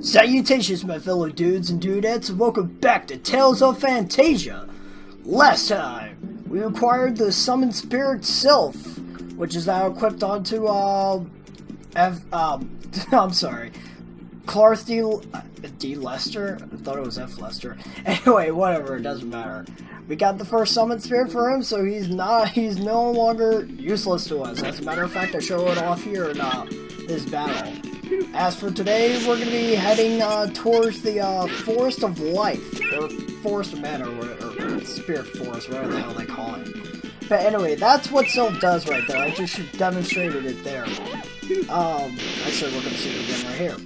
Salutations, my fellow dudes and dudettes, and welcome back to Tales of Phantasia. Last time, we acquired the Summoned Spirit Sylph, which is now equipped onto, I'm sorry, Clarth D. Lester? I thought it was F. Lester. Anyway, whatever, it doesn't matter. We got the first Summoned Spirit for him, so he's no longer useless to us. As a matter of fact, I show it off here in, this battle. As for today, we're going to be heading towards the Forest of Life, or Forest of Mana, or Spirit Forest, whatever the hell they call it. But anyway, that's what Sylph does right there. I just demonstrated it there. Actually, we're going to see it again right here.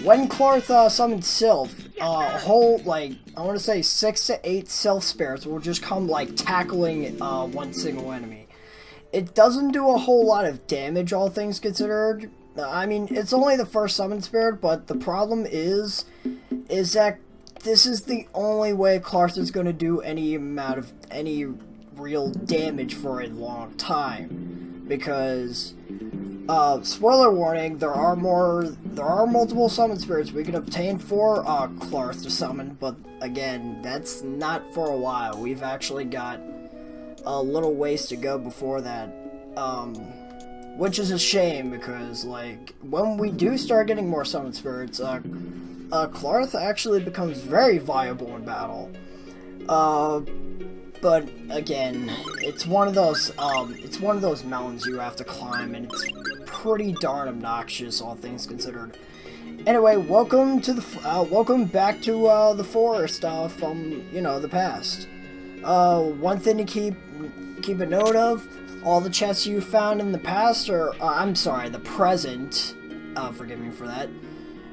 When Clarth summons Sylph, a whole, like, I want to say 6 to 8 Sylph spirits will just come, like, tackling one single enemy. It doesn't do a whole lot of damage, all things considered. I mean, it's only the first summon spirit, but the problem is that this is the only way Clarth is going to do any real damage for a long time. Because, spoiler warning, there are multiple summon spirits we can obtain for Clarth to summon, but again, that's not for a while. We've actually got a little ways to go before that. Which is a shame, because, like, when we do start getting more summon spirits, Clarth actually becomes very viable in battle. But, again, it's one of those mountains you have to climb, and it's pretty darn obnoxious, all things considered. Anyway, welcome back to, the forest, from, you know, the past. One thing to keep a note of: all the chests you found in the past, or, I'm sorry, the present, forgive me for that.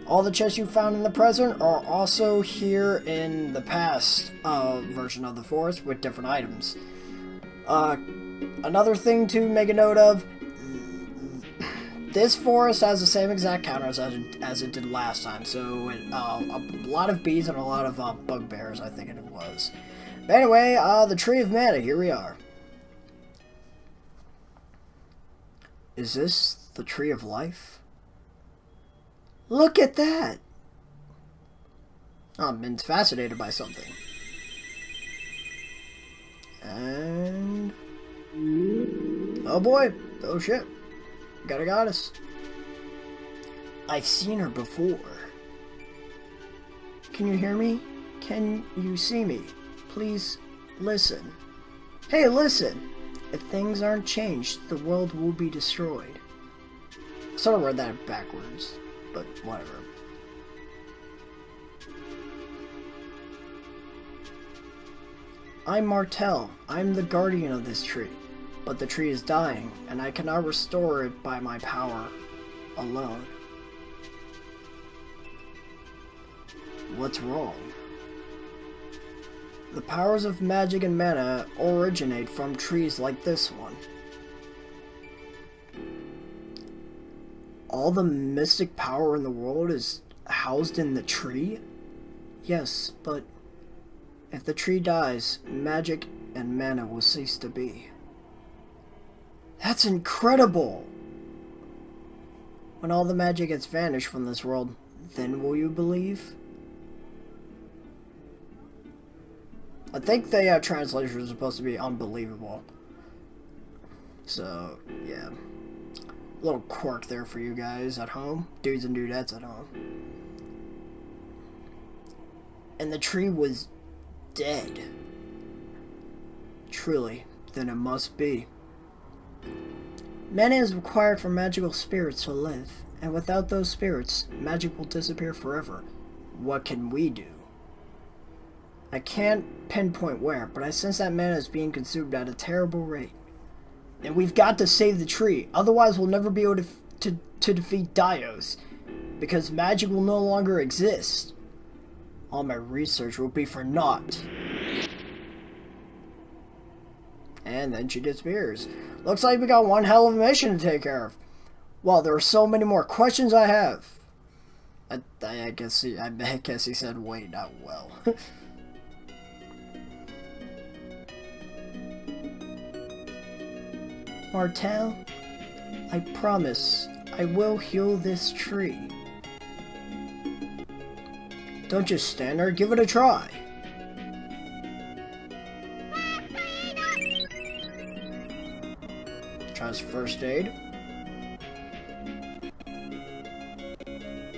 All the chests you found in the present are also here in the past, version of the forest with different items. Another thing to make a note of: this forest has the same exact counters as it did last time, so a lot of bees and a lot of, bugbears, I think it was. But anyway, the Tree of Mana, here we are. Is this the Tree of Life? Look at that! I've been fascinated by something. And... oh boy! Oh shit! Got a goddess. I've seen her before. Can you hear me? Can you see me? Please listen. Hey, listen! If things aren't changed, the world will be destroyed. I sort of read that backwards, but whatever. I'm Martel. I'm the guardian of this tree. But the tree is dying, and I cannot restore it by my power alone. What's wrong? The powers of magic and mana originate from trees like this one. All the mystic power in the world is housed in the tree? Yes, but if the tree dies, magic and mana will cease to be. That's incredible! When all the magic has vanished from this world, then will you believe? I think the translation is supposed to be unbelievable. So, yeah. A little quirk there for you guys at home. Dudes and dudettes at home. And the tree was dead. Truly, then it must be. Mana is required for magical spirits to live, and without those spirits, magic will disappear forever. What can we do? I can't pinpoint where, but I sense that mana is being consumed at a terrible rate. And we've got to save the tree, otherwise we'll never be able to defeat Dios, because magic will no longer exist. All my research will be for naught. And then she disappears. Looks like we got one hell of a mission to take care of. Well, there are so many more questions I have. I guess he said wait, not well. Martel, I promise I will heal this tree. Don't just stand there, give it a try. Tries first aid.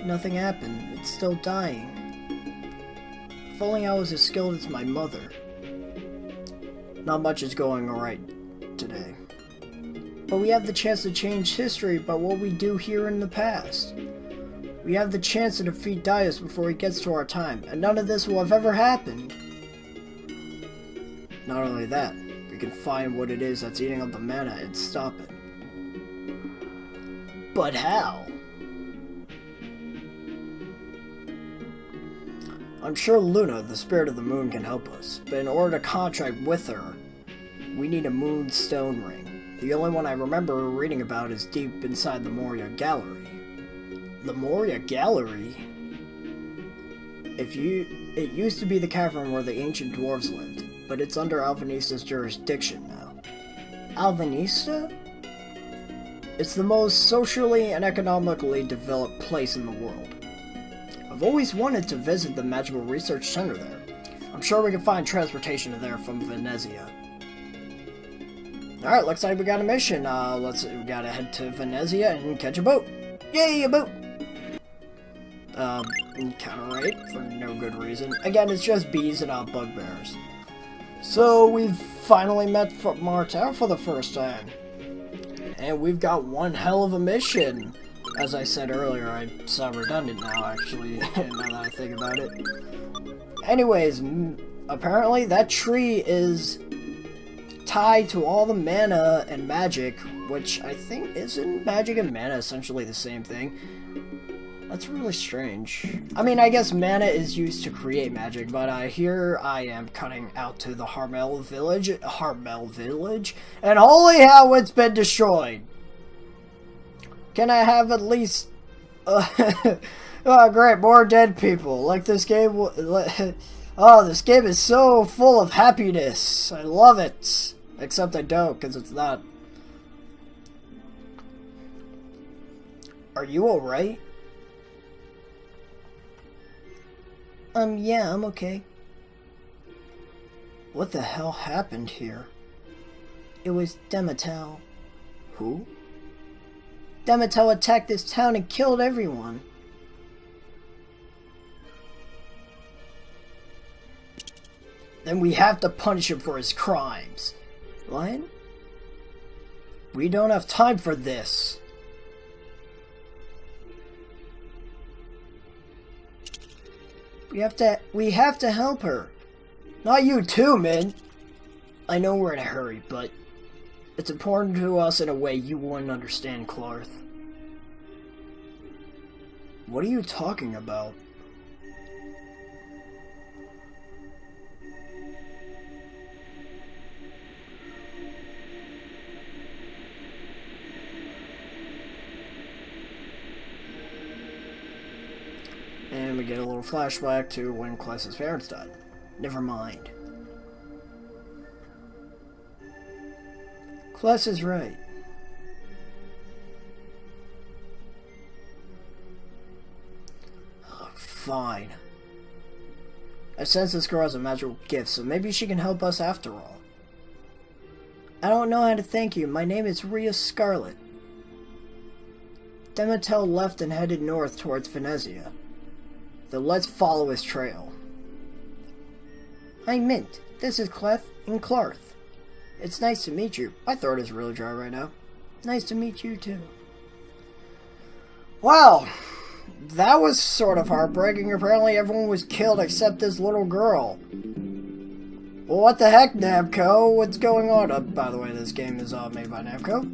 Nothing happened. It's still dying. If only I was as skilled as my mother. Not much is going alright today. But we have the chance to change history by what we do here in the past. We have the chance to defeat Darius before he gets to our time, and none of this will have ever happened. Not only that, we can find what it is that's eating up the mana and stop it. But how? I'm sure Luna, the spirit of the moon, can help us, but in order to contract with her, we need a moonstone ring. The only one I remember reading about is deep inside the Moria Gallery. The Moria Gallery? It used to be the cavern where the ancient dwarves lived, but it's under Alvinista's jurisdiction now. Alvinista? It's the most socially and economically developed place in the world. I've always wanted to visit the Magical Research Center there. I'm sure we can find transportation to there from Venezia. Alright, looks like we got a mission. We gotta head to Venezia and catch a boat. Yay, a boat! Counter-raid for no good reason. Again, it's just bees and bugbears. So, we've finally met Martel for the first time. And we've got one hell of a mission. As I said earlier, I sound redundant now, actually, now that I think about it. Anyways, apparently that tree is tied to all the mana and magic, which I think isn't magic and mana essentially the same thing. That's really strange. I mean, I guess mana is used to create magic, but here I am cutting out to the Harmel village, and holy hell, it's been destroyed! Can I have at least... oh great, more dead people. Like this game... oh, this game is so full of happiness. I love it. Except I don't, because it's not. Are you alright? Yeah, I'm okay. What the hell happened here? It was Demetel. Who? Demetel attacked this town and killed everyone. Then we have to punish him for his crimes. What? We don't have time for this. We have to help her. Not you too, man. I know we're in a hurry, but it's important to us in a way you wouldn't understand, Clarth. What are you talking about? And we get a little flashback to when Kless's parents died. Never mind. Kless is right. Oh, fine. I sense this girl has a magical gift, so maybe she can help us after all. I don't know how to thank you. My name is Rhea Scarlet. Demetel left and headed north towards Venezia. Then let's follow his trail. I'm Mint. This is Clef and Clarth. It's nice to meet you. My throat is really dry right now. Nice to meet you too. Wow, that was sort of heartbreaking. Apparently everyone was killed except this little girl. Well, what the heck, Namco? What's going on? By the way, this game is made by Namco.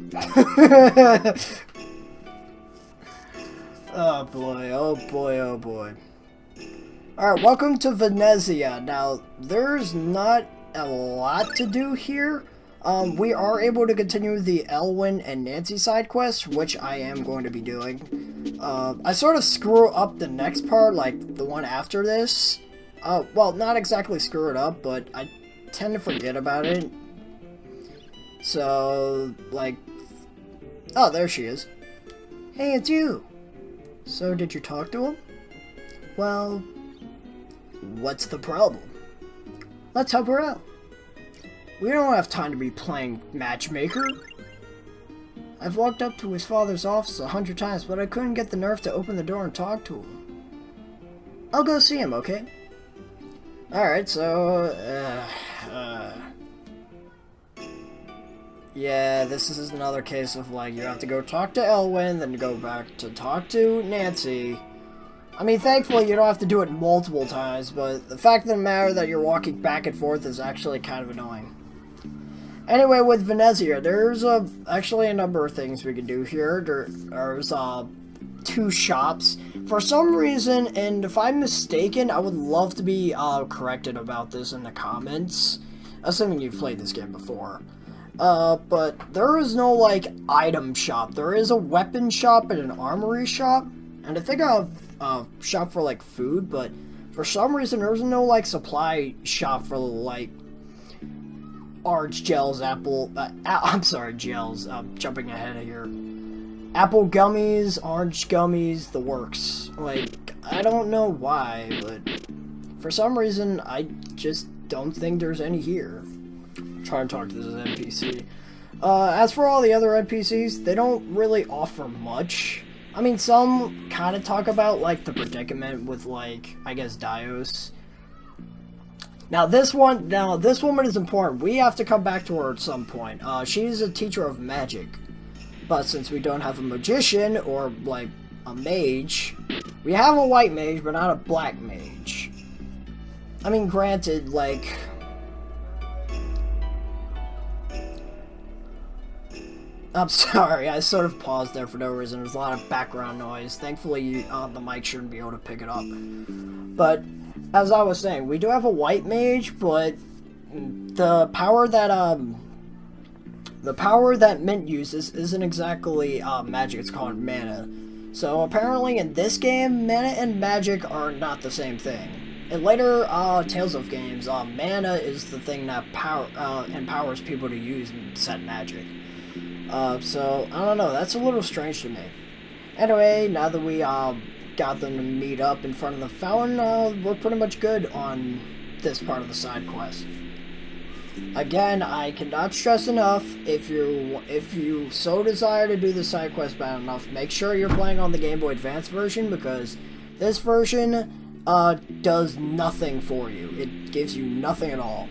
Oh boy, oh boy, oh boy. Alright, welcome to Venezia. Now, there's not a lot to do here. We are able to continue the Elwyn and Nancy side quest, which I am going to be doing. I sort of screw up the next part, like the one after this. Well, not exactly screw it up, but I tend to forget about it. So, like... Oh, there she is. Hey, it's you! So, did you talk to him? Well... What's the problem? Let's help her out. We don't have time to be playing matchmaker. I've walked up to his father's office 100 times, but I couldn't get the nerve to open the door and talk to him. I'll go see him, okay? Alright, so, yeah, this is another case of, like, you have to go talk to Elwyn, then go back to talk to Nancy. I mean, thankfully, you don't have to do it multiple times, but the fact of the matter that you're walking back and forth is actually kind of annoying. Anyway, with Venezia, there's actually a number of things we can do here. There's 2 shops. For some reason, and if I'm mistaken, I would love to be corrected about this in the comments, assuming you've played this game before. But there is no, like, item shop. There is a weapon shop and an armory shop, and I think a shop for, like, food, but for some reason, there's no, like, supply shop for, like, orange gels, I'm sorry, gels, jumping ahead of here. Apple gummies, orange gummies, the works. Like, I don't know why, but for some reason, I just don't think there's any here. I'm trying to talk to this NPC. As for all the other NPCs, they don't really offer much. I mean, some kind of talk about, like, the predicament with, like, I guess, Dios. Now this woman is important. We have to come back to her at some point. She's a teacher of magic. But since we don't have a magician, or, like, a mage, we have a white mage, but not a black mage. I mean, granted, like... I'm sorry, I sort of paused there for no reason. There's a lot of background noise. Thankfully, the mic shouldn't be able to pick it up. But... as I was saying, we do have a white mage, but the power that Mint uses isn't exactly magic. It's called mana. So apparently in this game, mana and magic are not the same thing. In later Tales of games, mana is the thing that empowers people to use and set magic. So I don't know. That's a little strange to me. Anyway, now that we got them to meet up in front of the fountain, we're pretty much good on this part of the side quest. Again, I cannot stress enough, if you so desire to do the side quest bad enough, make sure you're playing on the Game Boy Advance version, because this version does nothing for you. It gives you nothing at all.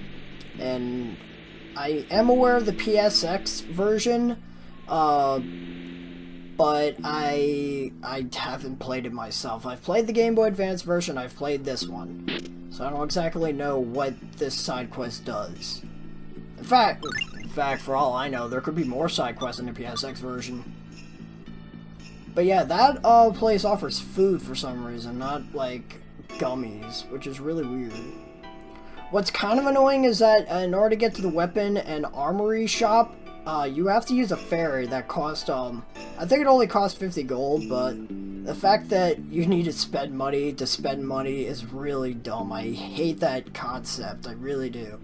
And I am aware of the PSX version, but I haven't played it myself. I've played the Game Boy Advance version, I've played this one. So I don't exactly know what this side quest does. In fact, for all I know, there could be more side quests in the PSX version. But yeah, that place offers food for some reason, not like gummies, which is really weird. What's kind of annoying is that in order to get to the weapon and armory shop, you have to use a ferry that costs, I think it only costs 50 gold, but the fact that you need to spend money is really dumb. I hate that concept, I really do.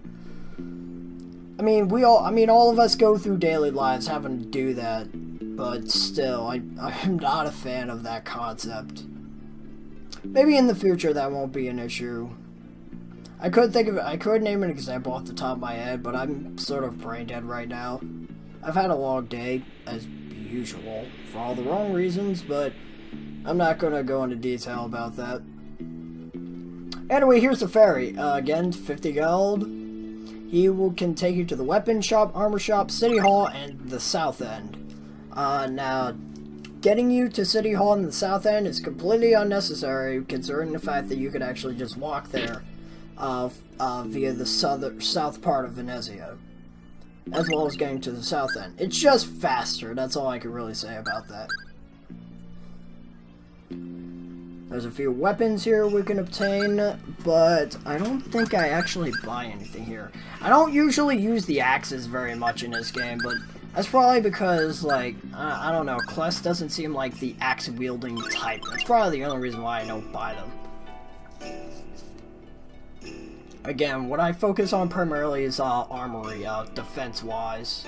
I mean, all of us go through daily lives having to do that, but still, I'm not a fan of that concept. Maybe in the future that won't be an issue. I could name an example off the top of my head, but I'm sort of brain dead right now. I've had a long day, as usual, for all the wrong reasons, but I'm not going to go into detail about that. Anyway, here's the ferry. Again, 50 gold. He can take you to the weapon shop, armor shop, City Hall, and the South End. Now, getting you to City Hall and the South End is completely unnecessary, considering the fact that you could actually just walk there via the south part of Venezia, as well as getting to the South End. It's just faster, that's all I can really say about that. There's a few weapons here we can obtain, but I don't think I actually buy anything here. I don't usually use the axes very much in this game, but that's probably because, like, I don't know, Kless doesn't seem like the axe-wielding type. That's probably the only reason why I don't buy them. Again, what I focus on primarily is armory, defense-wise.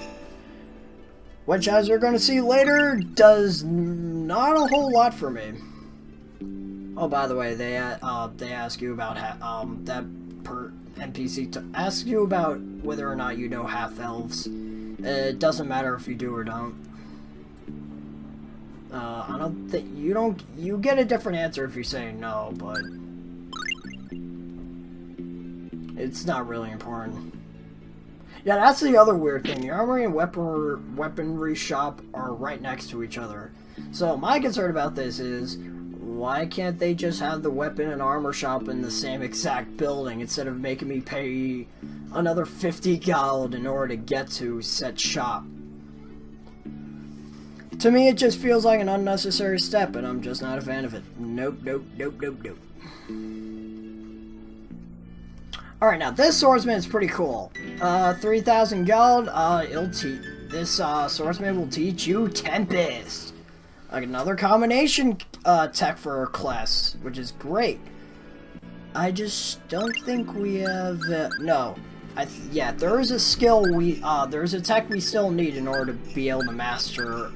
Which, as you're going to see later, does not a whole lot for me. Oh, by the way, they ask you about that per NPC asks you about whether or not you know half elves. It doesn't matter if you do or don't. I don't think you get a different answer if you say no, but it's not really important. Yeah, that's the other weird thing. The armory and weaponry shop are right next to each other. So my concern about this is, why can't they just have the weapon and armor shop in the same exact building instead of making me pay another 50 gold in order to get to said shop? To me, it just feels like an unnecessary step, and I'm just not a fan of it. Nope, nope, nope, nope, nope. Alright, now this swordsman is pretty cool. 3,000 gold, this swordsman will teach you Tempest. Like another combination tech for a class, which is great. I just don't think we have, no. Yeah, there is a skill there's a tech we still need in order to be able to master,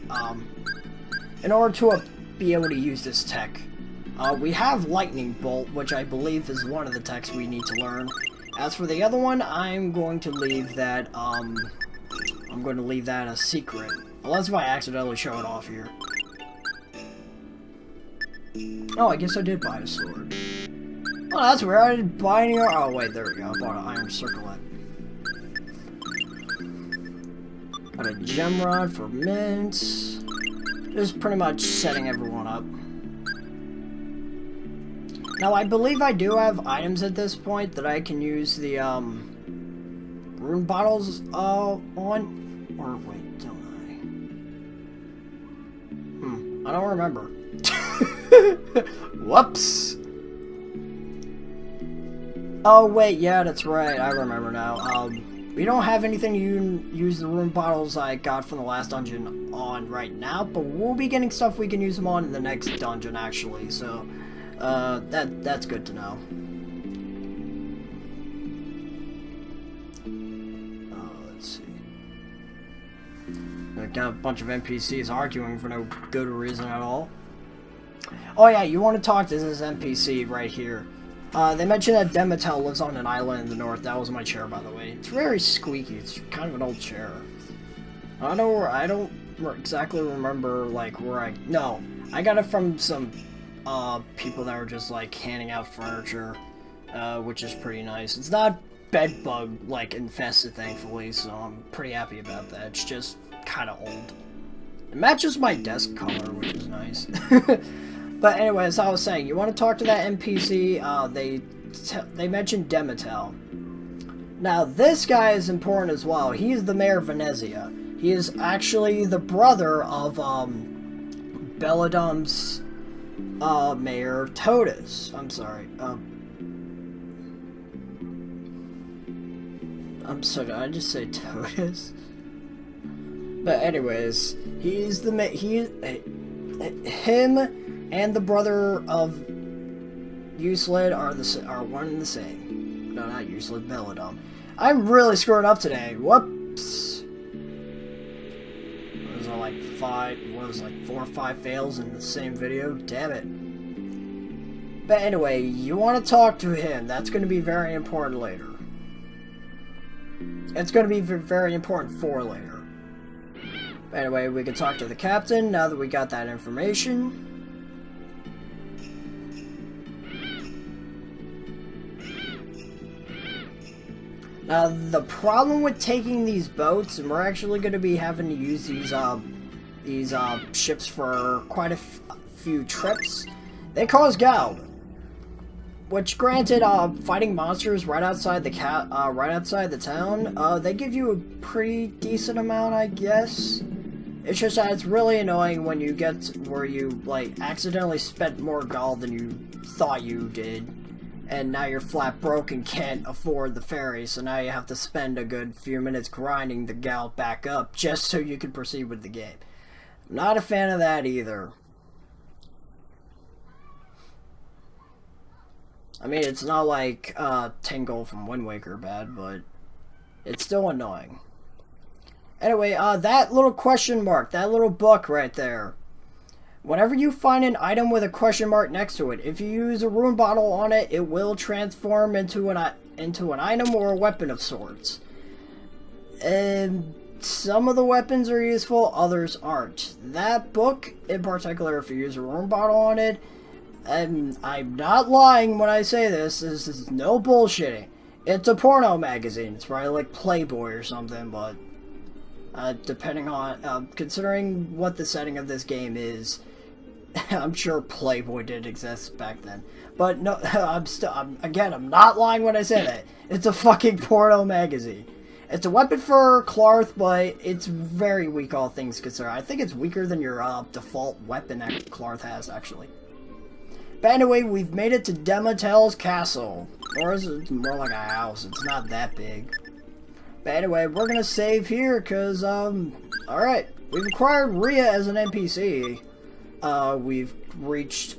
in order to be able to use this tech. We have Lightning Bolt, which I believe is one of the techs we need to learn. As for the other one, I'm going to leave that, a secret. Unless if I accidentally show it off here. Oh, I guess I did buy a sword. Oh, that's weird. I didn't buy any. Oh, wait, there we go. I bought an iron circlet. Got a gem rod for mints. Just pretty much setting everyone up. Now, I believe I do have items at this point that I can use the, rune bottles, on. Or, wait, don't I? I don't remember. Whoops. Oh, wait, yeah, that's right. I remember now. We don't have anything to use the rune bottles I got from the last dungeon on right now, but we'll be getting stuff we can use them on in the next dungeon, actually, so... that's good to know. Let's see. I got a bunch of NPCs arguing for no good reason at all. Oh yeah, you want to talk to this NPC right here. They mentioned that Demetel lives on an island in the north. That was my chair, by the way. It's very squeaky. It's kind of an old chair. I don't exactly remember, like, where no, I got it from some people that were just like handing out furniture, which is pretty nice. It's not bed bug like infested, thankfully, so I'm pretty happy about that. It's just kind of old. It matches my desk color, which is nice. But anyway, as I was saying, you want to talk to that NPC? They mentioned Demetel. Now this guy is important as well. He is the mayor of Venezia. He is actually the brother of Belladum's Mayor Totus. I'm sorry. I'm sorry, did I just say Totus? But anyways, he's the him and the brother of Uselid are one and the same. No, not Uselid, Belladum. I'm really screwing up today. Whoops. Was I like 4 or 5 fails in the same video? Damn it. But anyway, you want to talk to him. That's going to be very important later. It's going to be very important for later. But anyway, we can talk to the captain now that we got that information. Now, the problem with taking these boats, and we're actually going to be having to use these ships for quite a few trips, they cause gout. Which, granted, fighting monsters right outside the town, they give you a pretty decent amount, I guess. It's just that it's really annoying when you get where you, like, accidentally spent more gold than you thought you did. And now you're flat broke and can't afford the ferry, so now you have to spend a good few minutes grinding the gal back up just so you can proceed with the game. I'm not a fan of that either. I mean, it's not like 10 gold from Wind Waker bad, but it's still annoying. Anyway, that little question mark, that little book right there. Whenever you find an item with a question mark next to it, if you use a rune bottle on it, it will transform into an item or a weapon of sorts. And some of the weapons are useful, others aren't. That book, in particular, if you use a rune bottle on it, and I'm not lying when I say this is no bullshitting. It's a porno magazine. It's probably like Playboy or something, but depending on, considering what the setting of this game is, I'm sure Playboy did exist back then. But no, I'm not lying when I say that. It's a fucking porno magazine. It's a weapon for Clarth, but it's very weak, all things considered. I think it's weaker than your default weapon that Clarth has, actually. But anyway, we've made it to Dematel's castle. Or is it more like a house? It's not that big. But anyway, we're gonna save here, because, alright. We've acquired Rhea as an NPC. We've reached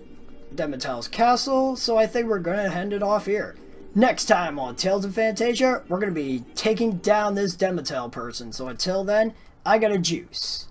Dematel's castle, so I think we're gonna end it off here. Next time on Tales of Phantasia, we're gonna be taking down this Dematel person. So until then, I gotta juice.